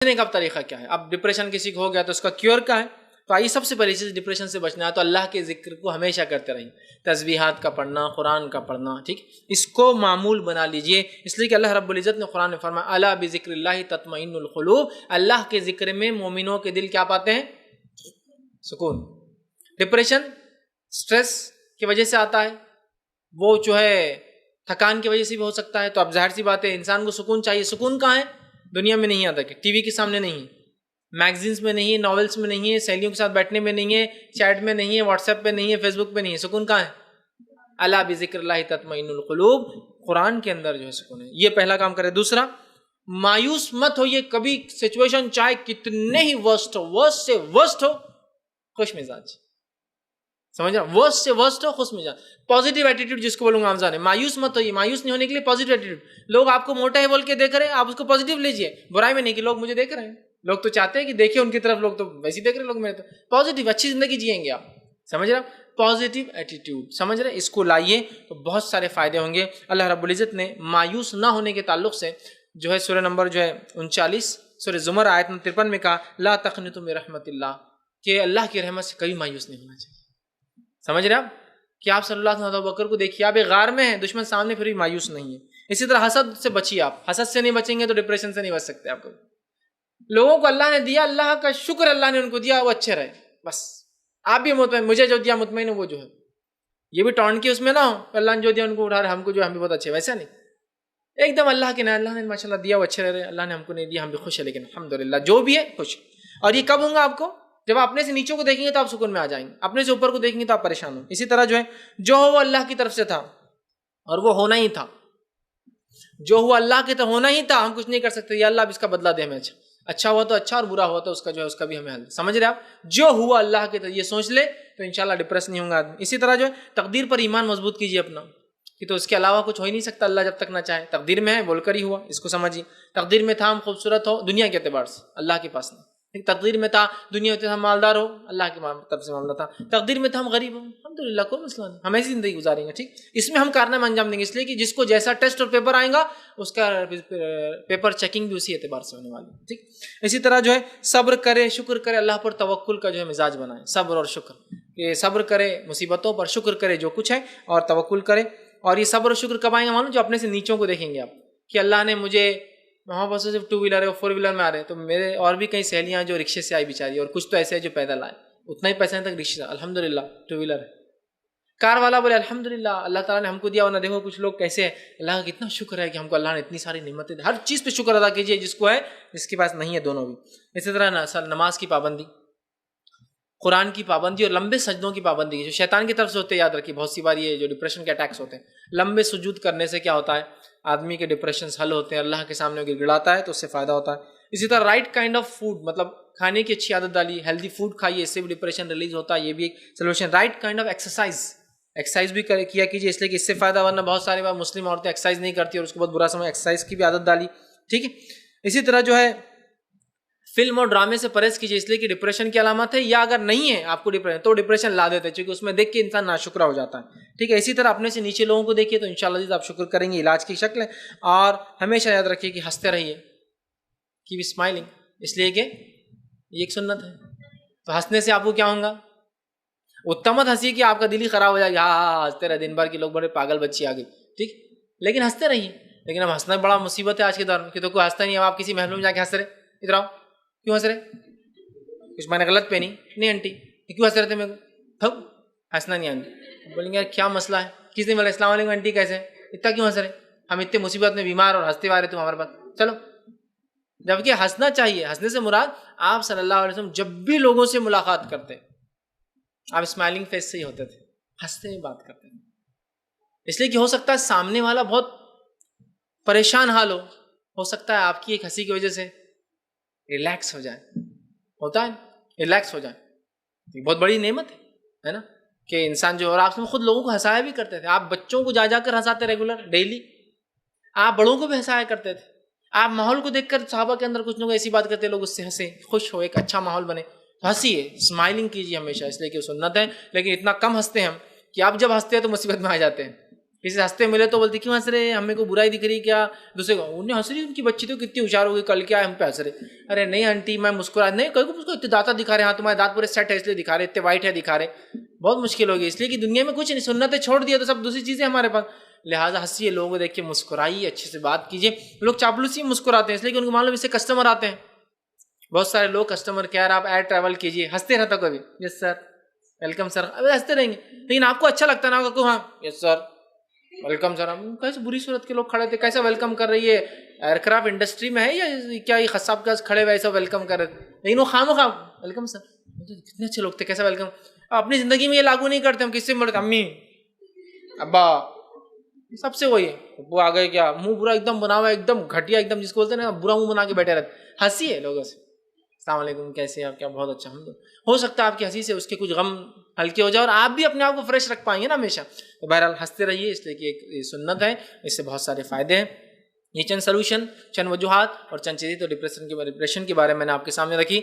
بچنے کا طریقہ کیا ہے. اب ڈپریشن کسی کو ہو گیا تو اس کا کیور کیا ہے؟ تو آئیے سب سے پہلی چیز ڈپریشن سے بچنا ہے تو اللہ کے ذکر کو ہمیشہ کرتے رہیں. تسبیحات کا پڑھنا، قرآن کا پڑھنا، ٹھیک، اس کو معمول بنا لیجئے. اس لیے کہ اللہ رب العزت نے قرآن میں فرمایا الا بذکر اللہ تطمئن القلوب، اللہ کے ذکر میں مومنوں کے دل کیا پاتے ہیں؟ سکون. ڈپریشن سٹریس کی وجہ سے آتا ہے، وہ جو ہے تھکان کی وجہ سے بھی ہو سکتا ہے. تو اب ظاہر سی بات ہے انسان کو سکون چاہیے. سکون کہاں ہے؟ دنیا میں نہیں آتا. کہ ٹی وی کے سامنے نہیں ہے، میگزینس میں نہیں ہے، ناولس میں نہیں ہے، سہیلیوں کے ساتھ بیٹھنے میں نہیں ہے، چیٹ میں نہیں ہے، واٹس ایپ پہ نہیں ہے، فیس بک پہ نہیں ہے. سکون کہاں ہے؟ الا بذکر اللہ تطمئن القلوب، قرآن کے اندر جو ہے سکون ہے. یہ پہلا کام کرے. دوسرا، مایوس مت ہوئیے کبھی. سچویشن چاہے کتنے ہی ورسٹ ہو، ورسٹ سے ورسٹ ہو، خوش مزاج. سمجھ رہا؟ ورسٹ سے ورسٹ ہو، خوش مزاج. پازیٹیو ایٹیٹیوڈ جس کو بولوں گا آمزان ہے. مایوس مت ہوئیے. مایوس نہیں ہونے کے لیے پازیٹیو ایٹیٹیوڈ. لوگ آپ کو موٹا ہے بول کے دیکھ رہے ہیں، آپ اس کو پازیٹیو لیجئے. برائی میں نہیں کہ لوگ مجھے دیکھ رہے ہیں، لوگ تو چاہتے ہیں کہ دیکھیں ان کی طرف، لوگ تو ویسے دیکھ رہے ہیں. لوگ میرے تو پازیٹیو اچھی زندگی جئیں گے آپ. سمجھ رہے؟ پازیٹیو ایٹیٹیوڈ، سمجھ رہے؟ اس کو لائیے تو بہت سارے فائدے ہوں گے. اللہ رب العزت نے مایوس نہ ہونے کے تعلق سے جو ہے سورہ نمبر جو ہے 39 سورہ زمر آیت نمبر 53 میں کہا لا تقنطوا من رحمت اللہ، کہ اللہ کی رحمت سے کبھی مایوس نہیں ہونا چاہیے. سمجھ رہے آپ؟ کہ آپ صلی اللہ علیہ وسلم بکر کو دیکھیے، آپ ایک غار میں ہیں، دشمن سامنے، پھر بھی مایوس نہیں ہے. اسی طرح حسد سے بچیے. آپ حسد سے نہیں بچیں گے تو ڈپریشن سے نہیں بچ سکتے. آپ کو لوگوں کو اللہ نے دیا، اللہ کا شکر اللہ نے ان کو دیا، وہ اچھے رہے بس. آپ بھی مطمئن، مجھے جو دیا مطمئن ہو، وہ جو ہے یہ بھی ٹونٹ کی اس میں نہ ہو. اللہ نے جو دیا ان کو اٹھا رہے، ہم کو جو ہم بھی بہت اچھے، ویسا نہیں. ایک دم اللہ کے نام، اللہ نے ماشاءاللہ دیا وہ اچھے رہ رہے، اللہ نے ہم کو نہیں دیا ہم بھی خوش ہیں، لیکن الحمدللہ جو بھی ہے خوش. اور یہ کب ہوں گا آپ کو؟ جب آپ اپنے سے نیچوں کو دیکھیں گے تو آپ سکون میں آ جائیں گے، اپنے سے اوپر کو دیکھیں گے تو آپ پریشان ہوں. اسی طرح جو ہے جو ہو وہ اللہ کی طرف سے تھا اور وہ ہونا ہی تھا. جو ہوا اللہ کے تو ہونا ہی تھا، ہم کچھ نہیں کر سکتے. یا اللہ اب اس کا بدلہ دے ہمیں. اچھا ہوا تو اچھا، اور برا ہوا تو اس کا جو ہے اس کا بھی ہمیں حل. سمجھ رہے آپ؟ جو ہوا اللہ کے تو یہ سوچ لے تو انشاءاللہ ڈپریس نہیں ہوں گا آدمی. اسی طرح جو ہے تقدیر پر ایمان مضبوط کیجیے اپنا، کہ تو اس کے علاوہ کچھ ہو ہی نہیں سکتا اللہ جب تک نہ چاہے. تقدیر میں ہے بول کر ہی ہوا، اس کو سمجھیے. تقدیر میں تھا ہم خوبصورت ہو دنیا کے اعتبار سے، اللہ کے پاس نہیں. تقدیر میں تھا دنیا میں ہم مالدار ہو، اللہ کی طرف سے معاملہ تھا. تقدیر میں تھا ہم غریب ہوں، الحمدللہ کوئی مسئلہ نہیں، ہم ایسی زندگی گزاریں گے. ٹھیک، اس میں ہم کارنامہ انجام دیں گے. اس لیے کہ جس کو جیسا ٹیسٹ اور پیپر آئے گا اس کا پیپر چیکنگ بھی اسی اعتبار سے ہونے والی ہے. ٹھیک، اسی طرح جو ہے صبر کرے، شکر کرے، اللہ پر توکل کا جو ہے مزاج بنائے. صبر اور شکر، کہ صبر کرے مصیبتوں پر، شکر کرے جو کچھ ہے، اور توکل کرے. اور یہ صبر اور شکر کب آئیں گے معلوم؟ جو اپنے سے نیچوں کو دیکھیں گے آپ، کہ اللہ نے مجھے وہاں پر صرف 2 ویلر ہے، 4 ویلر میں آ رہے ہیں، تو میرے اور بھی کئی سہیلیاں جو رکشے سے آئی بیچاری، اور کچھ تو ایسے ہیں جو پیدل آئے، اتنا ہی پیسہ تک رکشے، الحمدللہ 2 ویلر ہے. کار والا بولے الحمدللہ اللہ تعالیٰ نے ہم کو دیا. ورنہ دیکھو کچھ لوگ کیسے ہیں، اللہ کا کتنا شکر ہے کہ ہم کو اللہ نے اتنی ساری نعمتیں دی. ہر چیز پہ شکر ادا کیجیے، جس کو ہے، جس کے پاس نہیں ہے، دونوں بھی. اسی طرح نماز کی پابندی، قرآن کی پابندی، اور لمبے سجدوں کی پابندی جو شیطان کی طرف سے ہوتے ہیں. یاد رکھیے بہت سی بار یہ جو ڈپریشن کے اٹیکس ہوتے ہیں، لمبے سجود کرنے سے کیا ہوتا ہے؟ آدمی کے ڈپریشنز حل ہوتے ہیں، اللہ کے سامنے گر گڑاتا ہے تو اس سے فائدہ ہوتا ہے. اسی طرح رائٹ کائنڈ آف فوڈ، مطلب کھانے کی اچھی عادت ڈالی، ہیلدی فوڈ کھائیے، اس سے بھی ڈپریشن ریلیز ہوتا ہے، یہ بھی ایک solution. Right kind of exercise بھی کیا کیجیے، اس لیے کہ اس سے فائدہ. ورنہ بہت ساری بار مسلم عورتیں ایکسرسائز نہیں کرتی اور اس کو بہت برا سمجھ، ایکسرسائز کی بھی عادت ڈالی. ٹھیک ہے. اسی طرح جو ہے فلم اور ڈرامے سے پرہیز کیجیے، اس لیے کہ ڈپریشن کی علامت ہے. یا اگر نہیں ہے آپ کو ڈپریشن تو ڈپریشن لا دیتے ہیں، چونکہ اس میں دیکھ کے انسان ناشکرا ہو جاتا ہے. ٹھیک ہے. اسی طرح اپنے سے نیچے لوگوں کو دیکھیے تو انشاءاللہ آپ شکر کریں گے، علاج کی شکل ہے. اور ہمیشہ یاد رکھیے کہ ہنستے رہیے، کیپ اسمائلنگ، اس لیے کہ یہ ایک سنت ہے. تو ہنسنے سے آپ کو کیا ہوگا؟ اتنا مت ہنسی کہ آپ کا دل ہی خراب ہو جائے. ہاں ہنستے رہے دن بھر کے لوگ بڑے پاگل بچی آ گئی. ٹھیک، لیکن ہنستے رہیے. لیکن اب ہنسنا بڑا مصیبت ہے آج کے دور میں، کہ تو کوئی ہنستا نہیں. اب آپ کسی محل میں جا کے ہنس رہے، ادھر آؤ، کیوں ہنس رہے؟ کچھ میں نے غلط پہنی نہیں آنٹی، کیوں ہنس رہے تھے؟ میرے کو ہنسنا نہیں آنٹی. بولیں گے یار کیا مسئلہ ہے، کس نے بولا السلام علیکم آنٹی کیسے، اتنا کیوں ہنس رہے؟ ہم اتنے مصیبت میں بیمار اور ہنستے آ رہے تم ہمارے پاس، چلو. جبکہ ہنسنا چاہیے. ہنسنے سے مراد آپ صلی اللہ علیہ وسلم جب بھی لوگوں سے ملاقات کرتے آپ اسمائلنگ فیس سے ہی ہوتے تھے، ہنستے ہوئے بات کرتے ہیں. اس لیے کہ ہو سکتا ہے سامنے والا بہت پریشان حال ہو سکتا ہے آپ کی ایک ہنسی کی وجہ سے ریلیکس ہو جائے. ہوتا ہے ریلیکس ہو جائے. یہ بہت بڑی نعمت ہے نا، کہ انسان جو، اور آپ سے خود لوگوں کو ہنسایا بھی کرتے تھے. آپ بچوں کو جا کر ہنساتے ریگولر ڈیلی. آپ بڑوں کو بھی ہنسایا کرتے تھے. آپ ماحول کو دیکھ کر صحابہ کے اندر کچھ لوگ ایسی بات کرتے، لوگ اس سے ہنسے، خوش ہو، ایک اچھا ماحول بنے. تو ہنسیے، اسمائلنگ کیجیے ہمیشہ، اس لیے کہ سنت ہے. لیکن اتنا کم ہنستے ہیں ہم کہ آپ جب ہنستے ہیں تو مصیبت میں آ جاتے ہیں. کسی سے ہنستے ملے تو بولتے کیوں ہنس رہے ہیں, ہمیں کو برائی دکھ رہی کیا, دوسرے کو انہیں ہنس رہی, ان کی بچی تو کتنی ہوشیار ہوگی, کل کیا ہے ہم پہ ہنس رہے. ارے نہیں آنٹی میں مسکرا نہیں, کوئی کو اتنے دانت دکھا رہے, ہاں تمہارے دانت پورے سیٹ ہے اس لیے دکھا رہے, اتنے وائٹ ہے دکھا رہے, بہت مشکل ہوگی, اس لیے کہ دنیا میں کچھ نہیں, سنتیں چھوڑ دیا تو سب دوسری چیزیں ہمارے پاس. لہٰذا ہنسیے, لوگوں کو دیکھ کے مسکرائیے, اچھے سے بات کیجیے. لوگ چاپلوسی مسکراتے ہیں اس لیے کہ ان کو معلوم اس سے کسٹمر آتے ہیں. بہت سارے لوگ کسٹمر کیئر آپ ایئر ٹریول کیجیے, ہنستے رہتا کبھی, یس سر ویلکم سر, ابھی ہنستے رہیں گے, لیکن آپ کو اچھا لگتا نا کہ ہاں یس سر ویلکم سر. کیسے بری صورت کے لوگ کھڑے تھے, کیسا ویلکم کر رہی ہے, ایئر کرافٹ انڈسٹری میں ہے یا کیا یہ خصاب کے کھڑے ہوئے ایسا ویلکم کر رہے تھے, لیکن وہ خواہ ویلکم سر, کتنے اچھے لوگ تھے, کیسا ویلکم. اپنی زندگی میں یہ لاگو نہیں کرتے, ہم کس سے ملتے, امی ابا سب سے وہی ہے, وہ آ گئے کیا منہ برا ایک دم بنا ہوا, ایک دم گھٹیا ایک دم, جس کو بولتے ہیں نا برا منہ بنا کے بیٹھے رہتے, ہنسی ہے لوگوں سے, السلام علیکم کیسے ہیں آپ, کیا بہت اچھا. ہو سکتا ہے آپ کی ہنسی سے اس کے کچھ غم ہلکے ہو جائے اور آپ بھی اپنے آپ کو فریش رکھ پائیں گے نا ہمیشہ. تو بہرحال ہنستے رہیے, اس لیے کہ ایک سنت ہے, اس سے بہت سارے فائدے ہیں. یہ چند سلوشن, چند وجوہات اور چند چیزیں تو ڈپریشن کے بارے میں نے آپ کے سامنے رکھی.